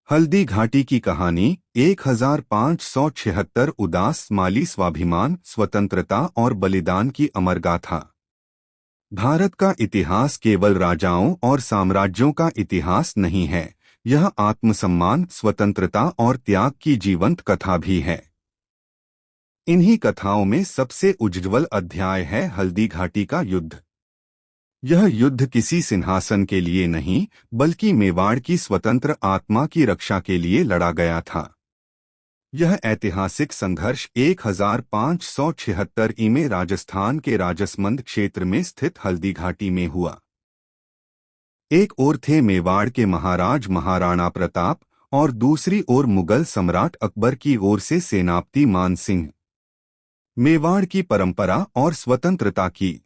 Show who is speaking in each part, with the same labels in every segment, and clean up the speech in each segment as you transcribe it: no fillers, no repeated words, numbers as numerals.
Speaker 1: हल्दी घाटी की कहानी 1576 उदास माली स्वाभिमान, स्वतंत्रता और बलिदान की अमर गाथा। भारत का इतिहास केवल राजाओं और साम्राज्यों का इतिहास नहीं है, यह आत्मसम्मान, स्वतंत्रता और त्याग की जीवंत कथा भी है। इन्हीं कथाओं में सबसे उज्ज्वल अध्याय है हल्दी घाटी का युद्ध। यह युद्ध किसी सिंहासन के लिए नहीं, बल्कि मेवाड़ की स्वतंत्र आत्मा की रक्षा के लिए लड़ा गया था। यह ऐतिहासिक संघर्ष 1576 में राजस्थान के राजसमंद क्षेत्र में स्थित हल्दी घाटी में हुआ। एक ओर थे मेवाड़ के महाराज महाराणा प्रताप और दूसरी ओर मुगल सम्राट अकबर की ओर से सेनापति मान सिंह। मेवाड़ की परंपरा और स्वतंत्रता की।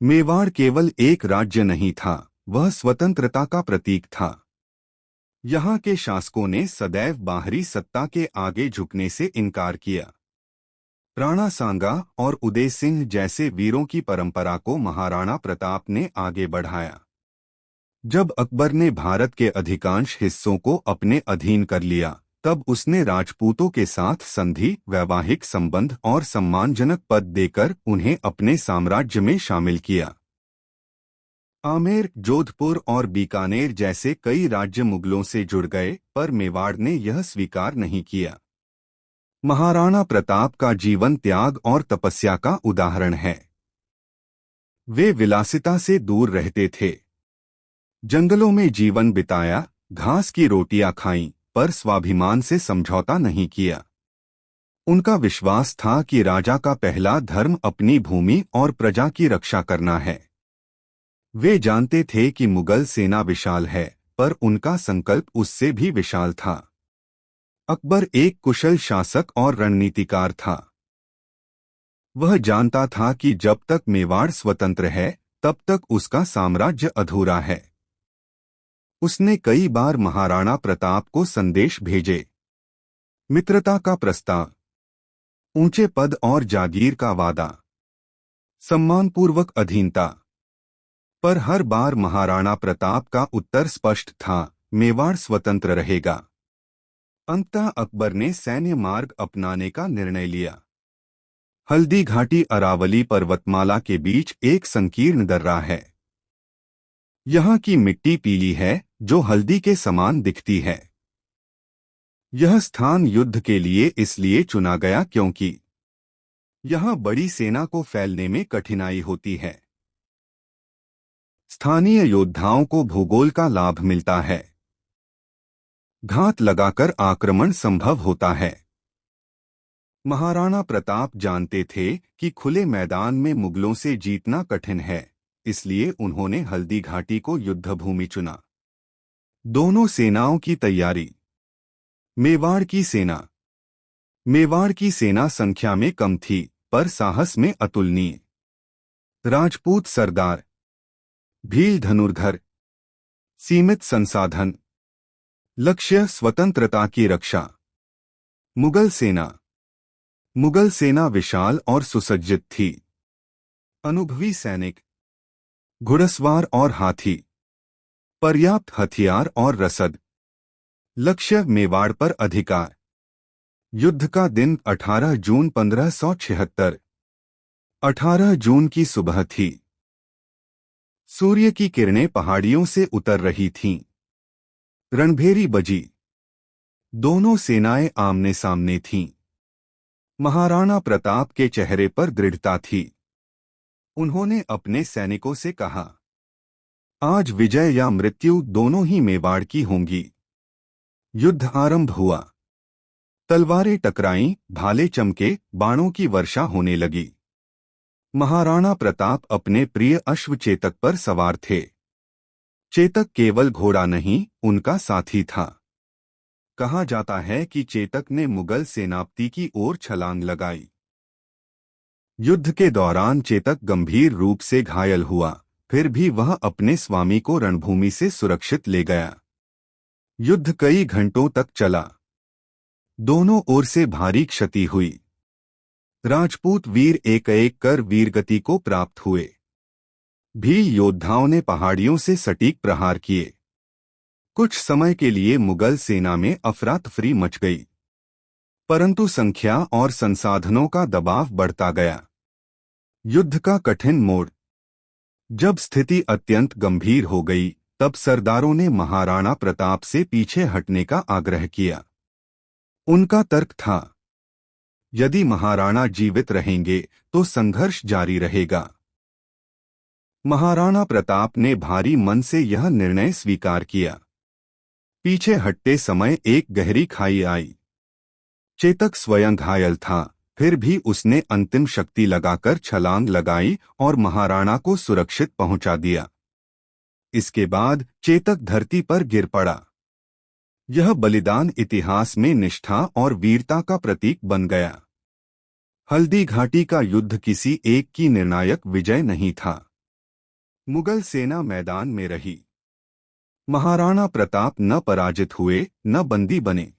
Speaker 1: मेवाड़ केवल एक राज्य नहीं था, वह स्वतंत्रता का प्रतीक था। यहाँ के शासकों ने सदैव बाहरी सत्ता के आगे झुकने से इनकार किया। राणा सांगा और उदय सिंह जैसे वीरों की परंपरा को महाराणा प्रताप ने आगे बढ़ाया। जब अकबर ने भारत के अधिकांश हिस्सों को अपने अधीन कर लिया, तब उसने राजपूतों के साथ संधि, वैवाहिक संबंध और सम्मानजनक पद देकर उन्हें अपने साम्राज्य में शामिल किया। आमेर, जोधपुर और बीकानेर जैसे कई राज्य मुगलों से जुड़ गए, पर मेवाड़ ने यह स्वीकार नहीं किया। महाराणा प्रताप का जीवन त्याग और तपस्या का उदाहरण है। वे विलासिता से दूर रहते थे, जंगलों में जीवन बिताया, घास की रोटियां खाईं, पर स्वाभिमान से समझौता नहीं किया। उनका विश्वास था कि राजा का पहला धर्म अपनी भूमि और प्रजा की रक्षा करना है। वे जानते थे कि मुगल सेना विशाल है, पर उनका संकल्प उससे भी विशाल था। अकबर एक कुशल शासक और रणनीतिकार था। वह जानता था कि जब तक मेवाड़ स्वतंत्र है, तब तक उसका साम्राज्य अधूरा है। उसने कई बार महाराणा प्रताप को संदेश भेजे। मित्रता का प्रस्ताव, ऊंचे पद और जागीर का वादा, सम्मानपूर्वक अधीनता। पर हर बार महाराणा प्रताप का उत्तर स्पष्ट था, मेवाड़ स्वतंत्र रहेगा। अंततः अकबर ने सैन्य मार्ग अपनाने का निर्णय लिया। हल्दी घाटी अरावली पर्वतमाला के बीच एक संकीर्ण दर्रा है। यहाँ की मिट्टी पीली है, जो हल्दी के समान दिखती है। यह स्थान युद्ध के लिए इसलिए चुना गया क्योंकि यहाँ बड़ी सेना को फैलने में कठिनाई होती है। स्थानीय योद्धाओं को भूगोल का लाभ मिलता है। घात लगाकर आक्रमण संभव होता है। महाराणा प्रताप जानते थे कि खुले मैदान में मुगलों से जीतना कठिन है, इसलिए उन्होंने हल्दी घाटी को युद्धभूमि चुना। दोनों सेनाओं की तैयारी। मेवाड़ की सेना। मेवाड़ की सेना संख्या में कम थी, पर साहस में अतुलनीय। राजपूत सरदार, भील धनुर्धर, सीमित संसाधन, लक्ष्य स्वतंत्रता की रक्षा। मुगल सेना। मुगल सेना विशाल और सुसज्जित थी। अनुभवी सैनिक, घुड़सवार और हाथी, पर्याप्त हथियार और रसद। लक्ष्य मेवाड़ पर अधिकार। युद्ध का दिन 18 जून 1576। 18 जून की सुबह थी। सूर्य की किरणें पहाड़ियों से उतर रही थीं। रणभेरी बजी। दोनों सेनाएं आमने सामने थीं। महाराणा प्रताप के चेहरे पर दृढ़ता थी। उन्होंने अपने सैनिकों से कहा, आज विजय या मृत्यु दोनों ही मेवाड़ की होंगी। युद्ध आरंभ हुआ। तलवारें टकराईं, भाले चमके, बाणों की वर्षा होने लगी। महाराणा प्रताप अपने प्रिय अश्व चेतक पर सवार थे। चेतक केवल घोड़ा नहीं, उनका साथी था। कहा जाता है कि चेतक ने मुगल सेनापति की ओर छलांग लगाई। युद्ध के दौरान चेतक गंभीर रूप से घायल हुआ, फिर भी वह अपने स्वामी को रणभूमि से सुरक्षित ले गया। युद्ध कई घंटों तक चला। दोनों ओर से भारी क्षति हुई। राजपूत वीर एक एक कर वीरगति को प्राप्त हुए। भील योद्धाओं ने पहाड़ियों से सटीक प्रहार किए। कुछ समय के लिए मुगल सेना में अफरा तफरी मच गई, परंतु संख्या और संसाधनों का दबाव बढ़ता गया। युद्ध का कठिन मोड़। जब स्थिति अत्यंत गंभीर हो गई, तब सरदारों ने महाराणा प्रताप से पीछे हटने का आग्रह किया। उनका तर्क था, यदि महाराणा जीवित रहेंगे तो संघर्ष जारी रहेगा। महाराणा प्रताप ने भारी मन से यह निर्णय स्वीकार किया। पीछे हटते समय एक गहरी खाई आई। चेतक स्वयं घायल था, फिर भी उसने अंतिम शक्ति लगाकर छलांग लगाई और महाराणा को सुरक्षित पहुंचा दिया। इसके बाद चेतक धरती पर गिर पड़ा। यह बलिदान इतिहास में निष्ठा और वीरता का प्रतीक बन गया। हल्दी घाटी का युद्ध किसी एक की निर्णायक विजय नहीं था। मुगल सेना मैदान में रही। महाराणा प्रताप न पराजित हुए, न बंदी बने।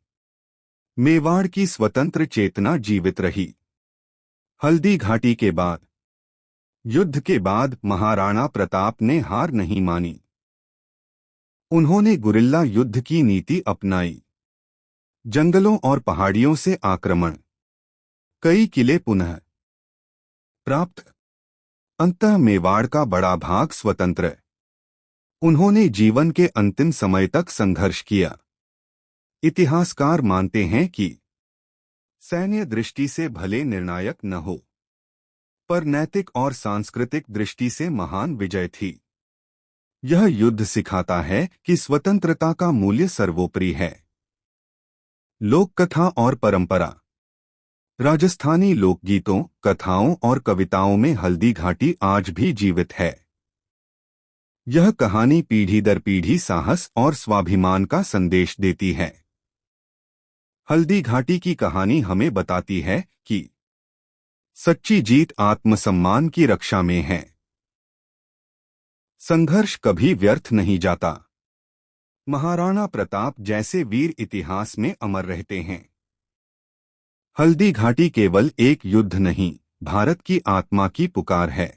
Speaker 1: मेवाड़ की स्वतंत्र चेतना जीवित रही। हल्दी घाटी के बाद, युद्ध के बाद महाराणा प्रताप ने हार नहीं मानी। उन्होंने गुरिल्ला युद्ध की नीति अपनाई। जंगलों और पहाड़ियों से आक्रमण, कई किले पुनः प्राप्त, अंततः मेवाड़ का बड़ा भाग स्वतंत्र। उन्होंने जीवन के अंतिम समय तक संघर्ष किया। इतिहासकार मानते हैं कि सैन्य दृष्टि से भले निर्णायक न हो, पर नैतिक और सांस्कृतिक दृष्टि से महान विजय थी। यह युद्ध सिखाता है कि स्वतंत्रता का मूल्य सर्वोपरि है। लोक कथा और परंपरा। राजस्थानी लोकगीतों, कथाओं और कविताओं में हल्दी घाटी आज भी जीवित है। यह कहानी पीढ़ी दर पीढ़ी साहस और स्वाभिमान का संदेश देती है। हल्दी घाटी की कहानी हमें बताती है कि सच्ची जीत आत्मसम्मान की रक्षा में है। संघर्ष कभी व्यर्थ नहीं जाता। महाराणा प्रताप जैसे वीर इतिहास में अमर रहते हैं। हल्दी घाटी केवल एक युद्ध नहीं, भारत की आत्मा की पुकार है।